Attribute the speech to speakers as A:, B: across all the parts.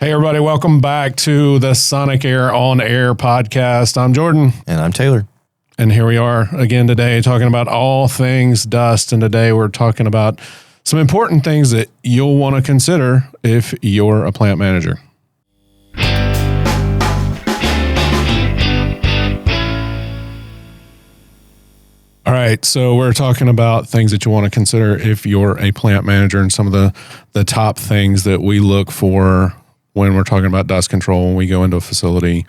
A: Hey, everybody. Welcome back to the SonicAire OnAire podcast. I'm Jordan.
B: And I'm Taylor.
A: And here we are again today talking about all things dust. And today we're talking about some important things that you'll want to consider if you're a plant manager. All right, so we're talking about things that you want to consider if you're a plant manager and some of the top things that we look for when we're talking about dust control when we go into a facility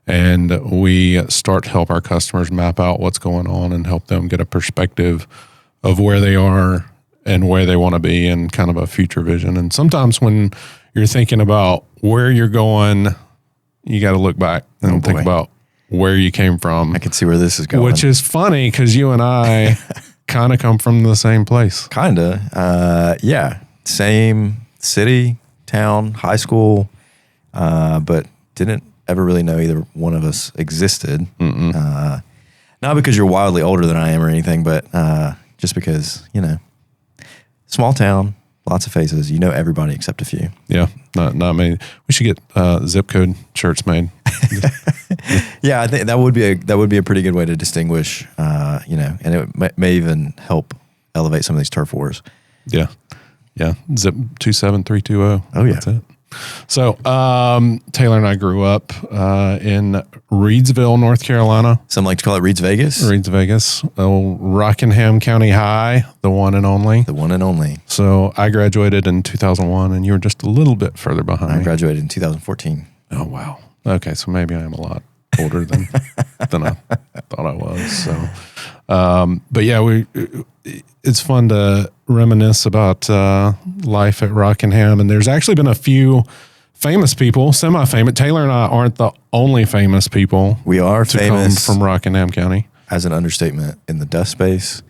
A: and we start to help our customers map out what's going on and help them get a perspective of where they are and where they want to be and kind of a future vision. And sometimes when you're thinking about where you're going, you got to look back and think about where you came from.
B: I can see where this is going.
A: Which is funny because you and I kind of come from the same place.
B: Kind of. Yeah. Same city, town, high school, but didn't ever really know either one of us existed. Not because you're wildly older than I am or anything, but just because, you know, small town, lots of faces. You know everybody except a few. Yeah,
A: not many. We should get zip code shirts made.
B: Yeah, I think that would be a pretty good way to distinguish, you know, and it may even help elevate some of these turf wars.
A: Yeah. Zip 27320.
B: Oh yeah,
A: that's it. So Taylor and I grew up in Reidsville, North Carolina.
B: Some like to call it Reeds Vegas.
A: Rockingham County High, the one and only.
B: The one and only.
A: So I graduated in 2001, and you were just a little bit further behind.
B: I graduated in 2014.
A: Oh wow. Okay, so maybe I am a lot older than I thought I was. So, but yeah, it's fun to reminisce about life at Rockingham, and there's actually been a few famous people, semi-famous. Taylor and I aren't the only famous people.
B: We are
A: to
B: famous
A: come from Rockingham County.
B: As an understatement in the dust space,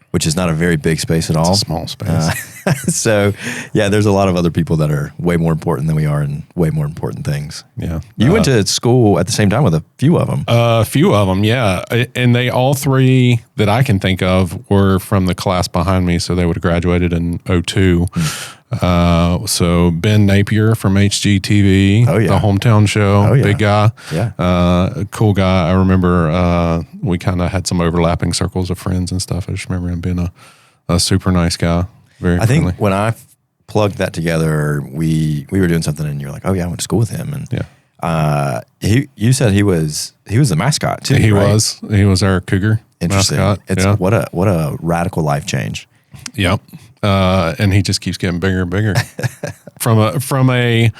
B: which is not a very big space at all.
A: It's a small space.
B: So, yeah, there's a lot of other people that are way more important than we are and way more important things.
A: Yeah.
B: You went to school at the same time with a few of them.
A: A few of them, yeah. And they all three that I can think of were from the class behind me, so they would have graduated in 2002. So Ben Napier from HGTV, the hometown show, big guy, cool guy. I remember we kind of had some overlapping circles of friends and stuff. I just remember him being a super nice guy, very friendly.
B: I think when I plugged that together, we were doing something, and you're like, "Oh yeah, I went to school with him." And you said he was the mascot too.
A: He was our cougar mascot.
B: It's what a radical life change.
A: Yep. And he just keeps getting bigger and bigger. from a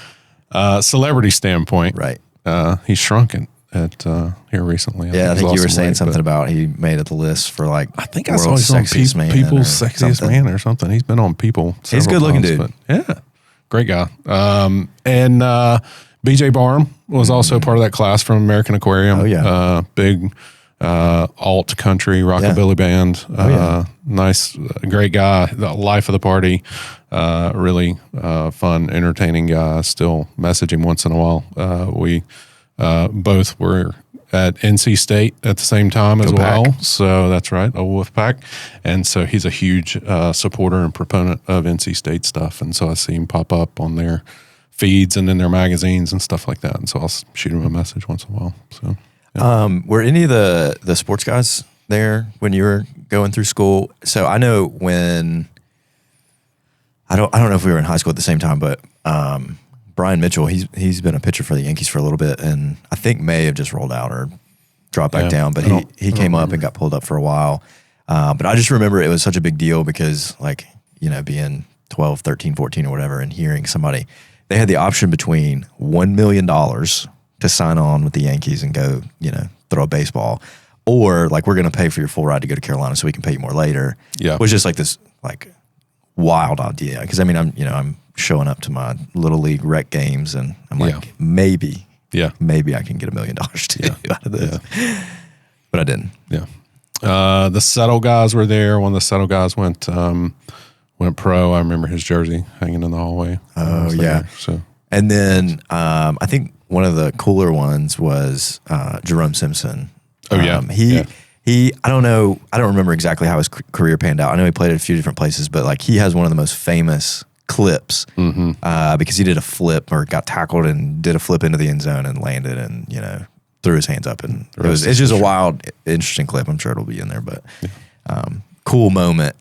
A: celebrity standpoint,
B: right?
A: He's shrunken at here recently.
B: I think you were saying something about he made it the list for like
A: I think I saw he's on People's Sexiest Man or something. He's been on People.
B: He's a good looking dude.
A: Yeah, great guy. And BJ Barham was also part of that class from American Aquarium.
B: Oh yeah,
A: big. Alt country rockabilly band. Nice, great guy. The life of the party. Really fun, entertaining guy. Still message him once in a while. We both were at NC State at the same time as well. So that's right, a Wolfpack. And so he's a huge supporter and proponent of NC State stuff. And so I see him pop up on their feeds and in their magazines and stuff like that. And so I'll shoot him a message once in a while. So. Yeah.
B: Were any of the sports guys there when you were going through school? So I know when I don't know if we were in high school at the same time, but Brian Mitchell, he's been a pitcher for the Yankees for a little bit, and I think may have just rolled out or dropped back down, but he came up and got pulled up for a while. But I just remember it was such a big deal because, like, you know, being 12, 13, 14 or whatever, and hearing somebody, they had the option between $1 million to sign on with the Yankees and go, you know, throw a baseball, or like, we're going to pay for your full ride to go to Carolina so we can pay you more later. Yeah. It was just like this like wild idea. Cause I mean, I'm showing up to my little league rec games and I'm like, maybe I can get $1 million out of this. Yeah. But I didn't.
A: Yeah. The Settle guys were there when the Settle guys went pro. I remember his jersey hanging in the hallway.
B: Oh yeah.
A: So,
B: and then, I think, one of the cooler ones was Jerome Simpson.
A: Oh yeah,
B: he. I don't remember exactly how his career panned out. I know he played at a few different places, but like he has one of the most famous clips because he did a flip or got tackled and did a flip into the end zone and landed and, threw his hands up. And it's just a wild, interesting clip. I'm sure it'll be in there, but cool moment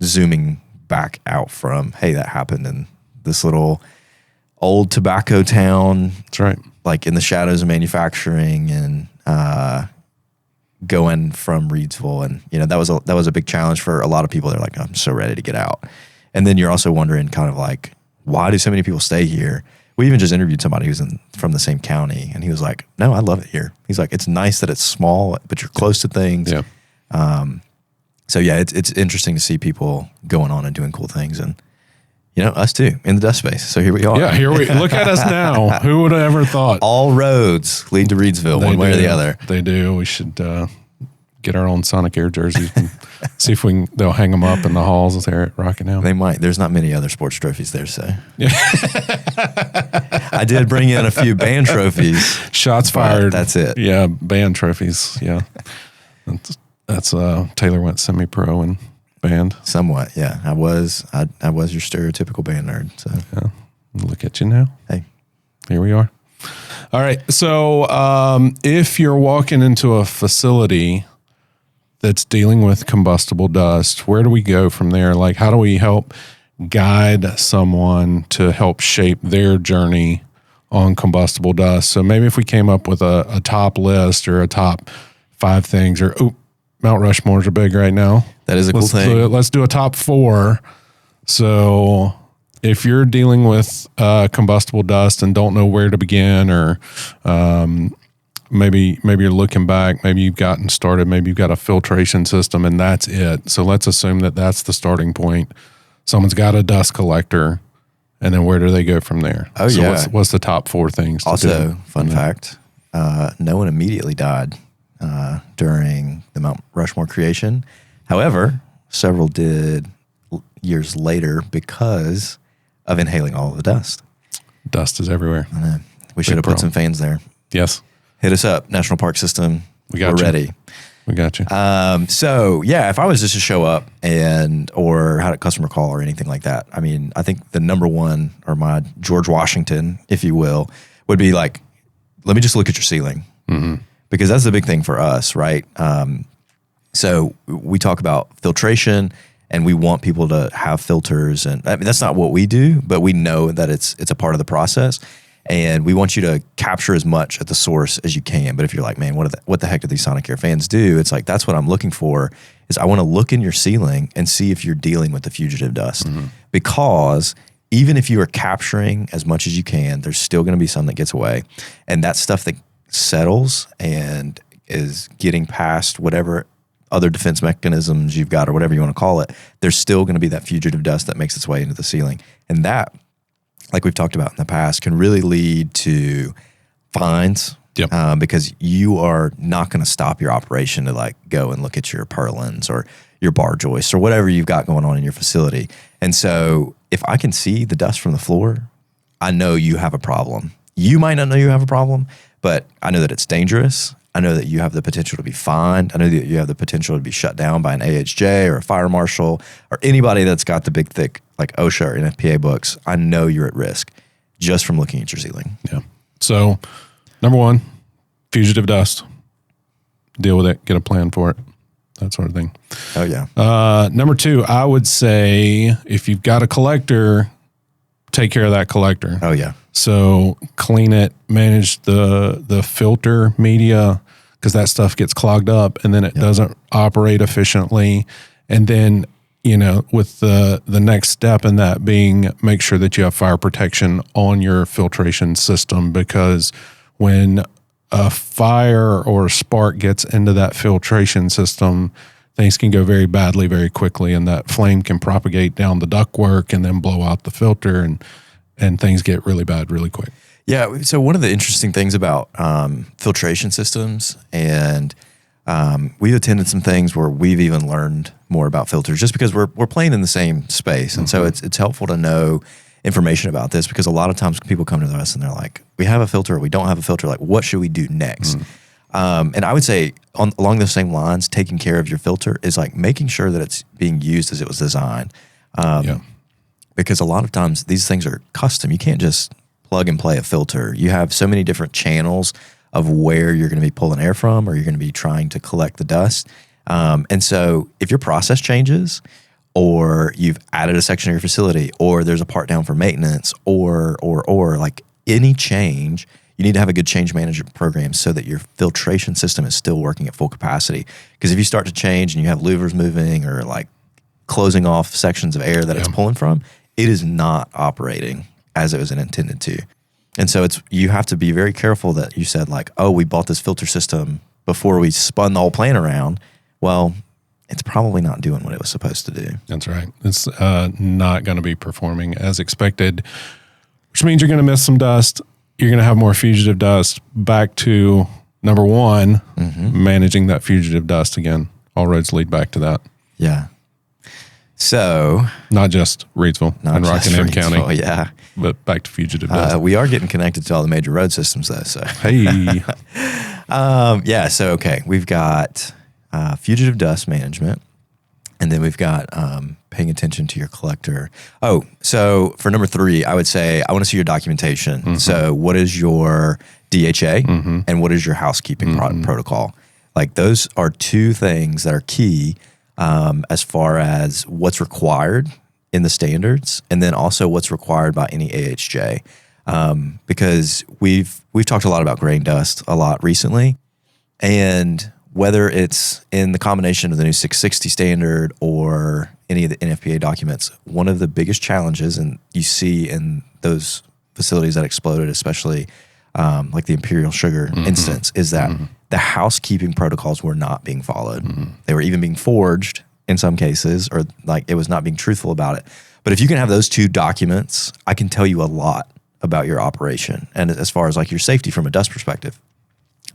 B: zooming back out from, hey, that happened in this little old tobacco town.
A: That's right.
B: Like in the shadows of manufacturing and going from Reidsville. And, that was a big challenge for a lot of people. They're like, I'm so ready to get out. And then you're also wondering kind of like, why do so many people stay here? We even just interviewed somebody who's from the same county, and he was like, no, I love it here. He's like, it's nice that it's small, but you're close to things.
A: Yeah.
B: So yeah, it's interesting to see people going on and doing cool things, and us too in the dust space. So here we are.
A: Yeah, here we look at us now. Who would have ever thought?
B: All roads lead to Reidsville, one way or the other.
A: They do. We should get our own SonicAire jerseys and see if they'll hang them up in the halls there at Rockingham.
B: They might. There's not many other sports trophies there, so. Yeah. I did bring in a few band trophies.
A: Shots fired.
B: That's it.
A: Yeah, band trophies. Yeah. That's Taylor went semi-pro in band.
B: Somewhat, yeah. I was your stereotypical band nerd. So
A: yeah. Look at you now.
B: Hey.
A: Here we are. All right. So if you're walking into a facility that's dealing with combustible dust, where do we go from there? Like, how do we help guide someone to help shape their journey on combustible dust? So maybe if we came up with a top list or a top 5 things, or Mount Rushmores are big right now.
B: That is a cool thing.
A: Let's do a top 4. So if you're dealing with combustible dust and don't know where to begin, or maybe you're looking back, maybe you've gotten started, maybe you've got a filtration system and that's it. So let's assume that that's the starting point. Someone's got a dust collector, and then where do they go from there?
B: Oh,
A: so
B: yeah.
A: What's the top 4 things to do?
B: Also, fun fact, no one immediately died during the Mount Rushmore creation. However, several did years later because of inhaling all of the dust.
A: Dust is everywhere.
B: I know. We should have put some fans there.
A: Yes.
B: Hit us up, National Park System. We're ready.
A: We got you.
B: So yeah, if I was just to show up or had a customer call or anything like that, I mean, I think the number one, or my George Washington, if you will, would be like, let me just look at your ceiling. Mm-hmm. Because that's the big thing for us, right? So we talk about filtration, and we want people to have filters, and I mean, that's not what we do, but we know that it's a part of the process. And we want you to capture as much at the source as you can. But if you're like, man, what the heck do these SonicAire fans do? It's like, that's what I'm looking for, is I want to look in your ceiling and see if you're dealing with the fugitive dust. Mm-hmm. Because even if you are capturing as much as you can, there's still going to be some that gets away. And that stuff that settles and is getting past whatever other defense mechanisms you've got, or whatever you want to call it, there's still going to be that fugitive dust that makes its way into the ceiling. And that, like we've talked about in the past, can really lead to fines. Yep. Because you are not going to stop your operation to like go and look at your purlins or your bar joists or whatever you've got going on in your facility. And so if I can see the dust from the floor, I know you have a problem. You might not know you have a problem, but I know that it's dangerous. I know that you have the potential to be fined. I know that you have the potential to be shut down by an AHJ or a fire marshal or anybody that's got the big, thick, like OSHA or NFPA books. I know you're at risk just from looking at your ceiling.
A: Yeah. So, number 1, fugitive dust. Deal with it. Get a plan for it. That sort of thing.
B: Oh, yeah.
A: Number 2, I would say if you've got a collector, take care of that collector.
B: Oh, yeah.
A: So clean it, manage the filter media, because that stuff gets clogged up and then it doesn't operate efficiently. And then, with the next step in that being, make sure that you have fire protection on your filtration system, because when a fire or a spark gets into that filtration system, things can go very badly very quickly, and that flame can propagate down the ductwork and then blow out the filter, and things get really bad really quick.
B: Yeah. So one of the interesting things about filtration systems, and we've attended some things where we've even learned more about filters just because we're playing in the same space. And so it's helpful to know information about this, because a lot of times people come to us and they're like, we have a filter, or we don't have a filter. Like, what should we do next? And I would say along those same lines, taking care of your filter is like making sure that it's being used as it was designed. because a lot of times these things are custom. You can't just plug and play a filter. You have so many different channels of where you're going to be pulling air from, or you're going to be trying to collect the dust. And so if your process changes, or you've added a section of your facility, or there's a part down for maintenance, or like any change, you need to have a good change management program so that your filtration system is still working at full capacity. Because if you start to change and you have louvers moving or like closing off sections of air that it's pulling from, it is not operating as it was intended to. And so you have to be very careful that you said like, oh, we bought this filter system before we spun the whole plant around. Well, it's probably not doing what it was supposed to do.
A: That's right. It's not going to be performing as expected, which means you're going to miss some dust. You're going to have more fugitive dust. Back to number one, managing that fugitive dust again. All roads lead back to that.
B: Yeah. So
A: not just Reidsville and Rockingham County,
B: yeah,
A: but back to fugitive dust.
B: We are getting connected to all the major road systems, though. So
A: hey,
B: yeah. So okay, we've got fugitive dust management, and then we've got paying attention to your collector. Oh, so for number 3, I would say I want to see your documentation. So what is your DHA and what is your housekeeping protocol? Like those are 2 things that are key. As far as what's required in the standards, and then also what's required by any AHJ, because we've talked a lot about grain dust a lot recently, and whether it's in the combination of the new 660 standard or any of the NFPA documents, one of the biggest challenges, and you see in those facilities that exploded, especially like the Imperial Sugar instance, is that the housekeeping protocols were not being followed. They were even being forged in some cases, or like it was not being truthful about it. But if you can have those 2 documents, I can tell you a lot about your operation and as far as like your safety from a dust perspective,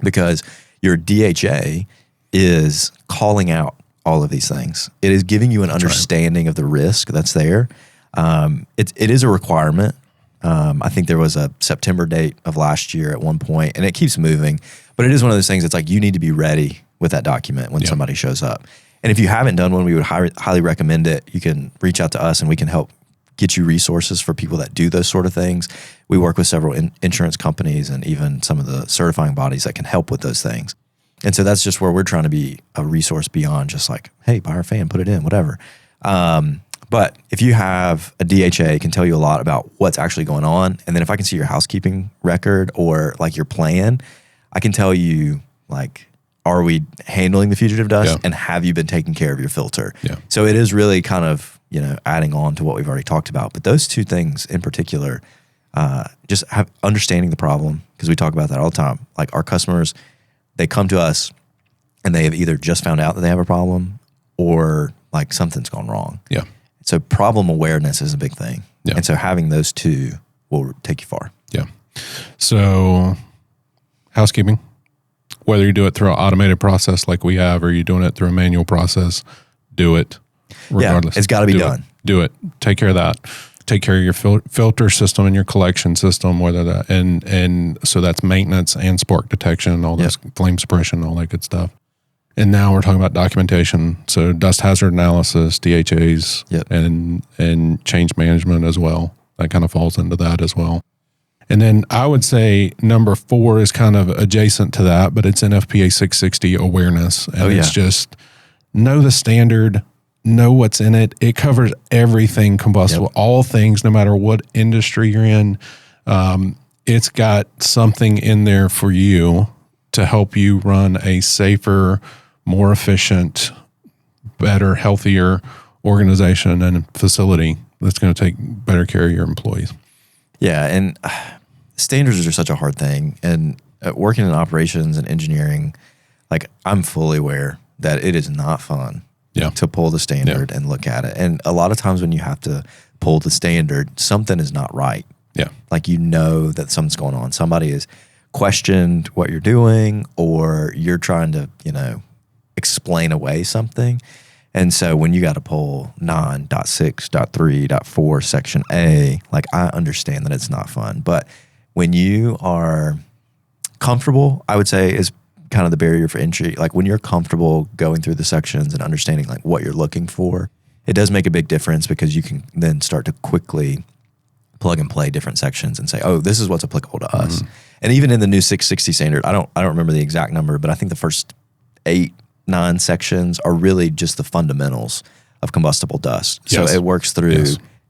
B: because your DHA is calling out all of these things. It is giving you an understanding of the risk that's there. It is a requirement. I think there was a September date of last year at one point, and it keeps moving. But it is one of those things that's like you need to be ready with that document when somebody shows up. And if you haven't done one, we would highly recommend it. You can reach out to us, and we can help get you resources for people that do those sort of things. We work with several insurance companies and even some of the certifying bodies that can help with those things. And so that's just where we're trying to be a resource beyond just like, hey, buy our fan, put it in, whatever. But if you have a DHA, it can tell you a lot about what's actually going on. And then if I can see your housekeeping record or like your plan, I can tell you like, are we handling the fugitive dust and have you been taking care of your filter? Yeah. So it is really kind of, adding on to what we've already talked about. But those 2 things in particular, just have understanding the problem, because we talk about that all the time. Like our customers, they come to us and they have either just found out that they have a problem or like something's gone wrong. Yeah. So problem awareness is a big thing. Yeah. And so having those 2 will take you far.
A: Yeah. So housekeeping, whether you do it through an automated process like we have, or you're doing it through a manual process, do it regardless.
B: Yeah, it's got to be done.
A: Do it. Take care of that. Take care of your filter system and your collection system, whether that, and so that's maintenance and spark detection, all this flame suppression, all that good stuff. And now we're talking about documentation. So dust hazard analysis, DHAs, and change management as well. That kind of falls into that as well. And then I would say number 4 is kind of adjacent to that, but it's NFPA 660 awareness. And it's just know the standard, know what's in it. It covers everything combustible, all things, no matter what industry you're in. It's got something in there for you to help you run a safer, more efficient, better, healthier organization and facility that's going to take better care of your employees.
B: Yeah, and standards are such a hard thing. And working in operations and engineering, like I'm fully aware that it is not fun to pull the standard and look at it. And a lot of times when you have to pull the standard, something is not right. Yeah. Like that something's going on. Somebody has questioned what you're doing, or you're trying to, explain away something. And so when you got to pull 9.6.3.4 section A, like I understand that it's not fun. But when you are comfortable, I would say is kind of the barrier for entry. Like when you're comfortable going through the sections and understanding like what you're looking for, it does make a big difference because you can then start to quickly plug and play different sections and say, oh, this is what's applicable to us. And even in the new 660 standard, I don't remember the exact number, but I think the first 8-9 sections are really just the fundamentals of combustible dust.
A: Yes.
B: So it works through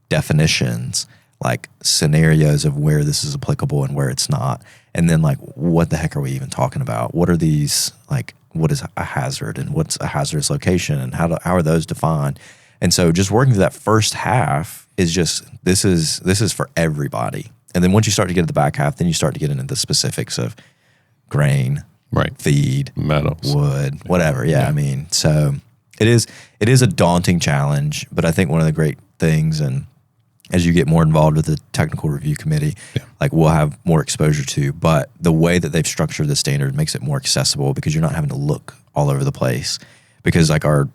B: definitions, like scenarios of where this is applicable and where it's not. And then like, what the heck are we even talking about? What are these, like, what is a hazard and what's a hazardous location and how are those defined? And so just working through that first half is just, this is for everybody. And then once you start to get to the back half, then you start to get into the specifics of grain, feed,
A: metals,
B: wood, whatever. Yeah. I mean, so it is a daunting challenge, but I think one of the great things, and as you get more involved with the technical review committee, like we'll have more exposure to, but the way that they've structured the standard makes it more accessible because you're not having to look all over the place. Because like our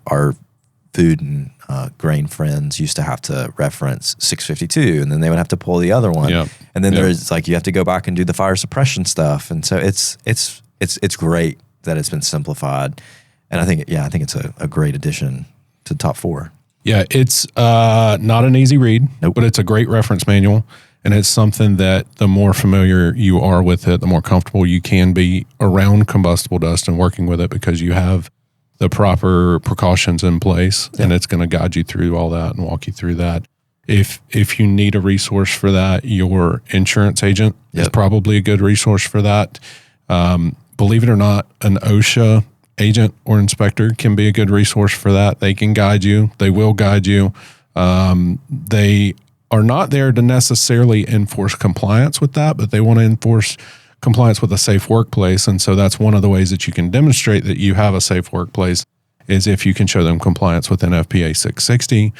B: food and grain friends used to have to reference 652, and then they would have to pull the other one. And then there's like, you have to go back and do the fire suppression stuff. And so it's great that it's been simplified. And I think it's a great addition to top 4.
A: Yeah, it's not an easy read, but it's a great reference manual. And it's something that the more familiar you are with it, the more comfortable you can be around combustible dust and working with it because you have the proper precautions in place, and it's going to guide you through all that and walk you through that. If you need a resource for that, your insurance agent is probably a good resource for that. Believe it or not, an OSHA agent or inspector can be a good resource for that. They can guide you. They will guide you. They are not there to necessarily enforce compliance with that, but they want to enforce compliance with a safe workplace. And so that's one of the ways that you can demonstrate that you have a safe workplace is if you can show them compliance with NFPA 660.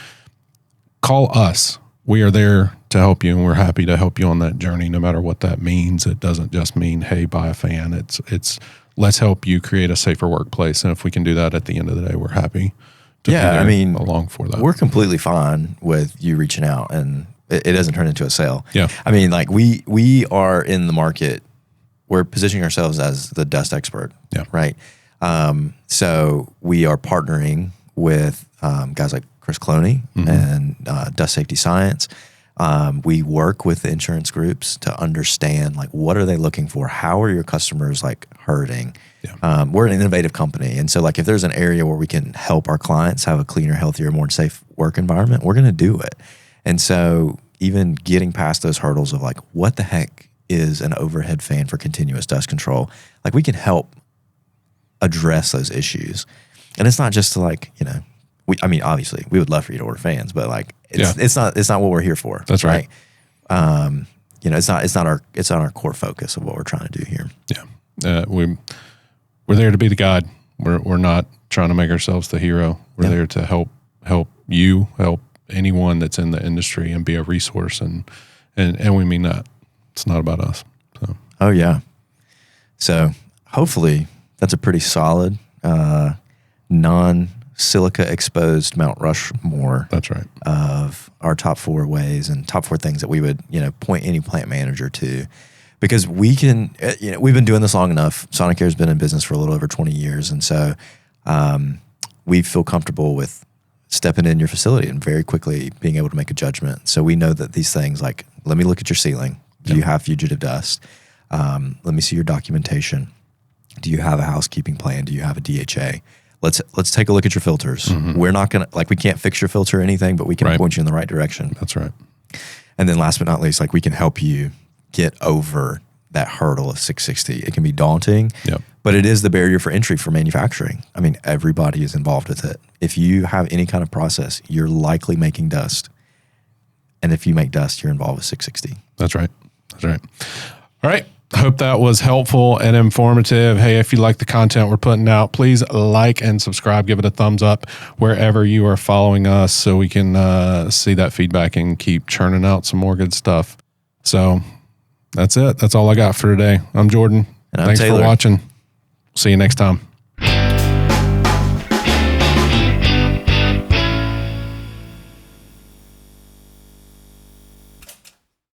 A: Call us. We are there to help you, and we're happy to help you on that journey, no matter what that means. It doesn't just mean, hey, buy a fan. It's let's help you create a safer workplace. And if we can do that at the end of the day, we're happy to be there along for that.
B: We're completely fine with you reaching out, and it doesn't turn into a sale.
A: Yeah.
B: I mean, like we are in the market. We're positioning ourselves as the dust expert, right? So we are partnering with guys like Chris Cloney and Dust Safety Science. We work with the insurance groups to understand, like, what are they looking for? How are your customers, like, hurting? We're an innovative company. And so, like, if there's an area where we can help our clients have a cleaner, healthier, more safe work environment, we're going to do it. And so even getting past those hurdles of, like, what the heck is an overhead fan for continuous dust control, like, we can help address those issues. And it's not just to, like, you know, I mean, obviously we would love for you to order fans, but like, it's not what we're here for.
A: That's right.
B: You know, it's not our core focus of what we're trying to do here.
A: Yeah. We're there to be the guide. We're not trying to make ourselves the hero. We're there to help you, help anyone that's in the industry, and be a resource. And we mean that. It's not about us. So.
B: Oh yeah. So hopefully that's a pretty solid, non-silica exposed Mount Rushmore.
A: That's right.
B: Of our top 4 ways and top 4 things that we would, you know, point any plant manager to, because we can, you know, we've been doing this long enough. SonicAire has been in business for a little over 20 years. And so we feel comfortable with stepping in your facility and very quickly being able to make a judgment. So we know that these things, like, let me look at your ceiling. Do you have fugitive dust? Let me see your documentation. Do you have a housekeeping plan? Do you have a DHA? Let's take a look at your filters. We're not going to, like, we can't fix your filter or anything, but we can point you in the right direction.
A: That's right.
B: And then last but not least, like, we can help you get over that hurdle of 660. It can be daunting, but it is the barrier for entry for manufacturing. I mean, everybody is involved with it. If you have any kind of process, you're likely making dust. And if you make dust, you're involved with 660.
A: That's right. That's right. All right. Hope that was helpful and informative. Hey, if you like the content we're putting out, please like and subscribe. Give it a thumbs up wherever you are following us so we can see that feedback and keep churning out some more good stuff. So that's it. That's all I got for today. I'm Jordan.
B: And I'm
A: Thanks
B: Taylor.
A: for watching. See you next time.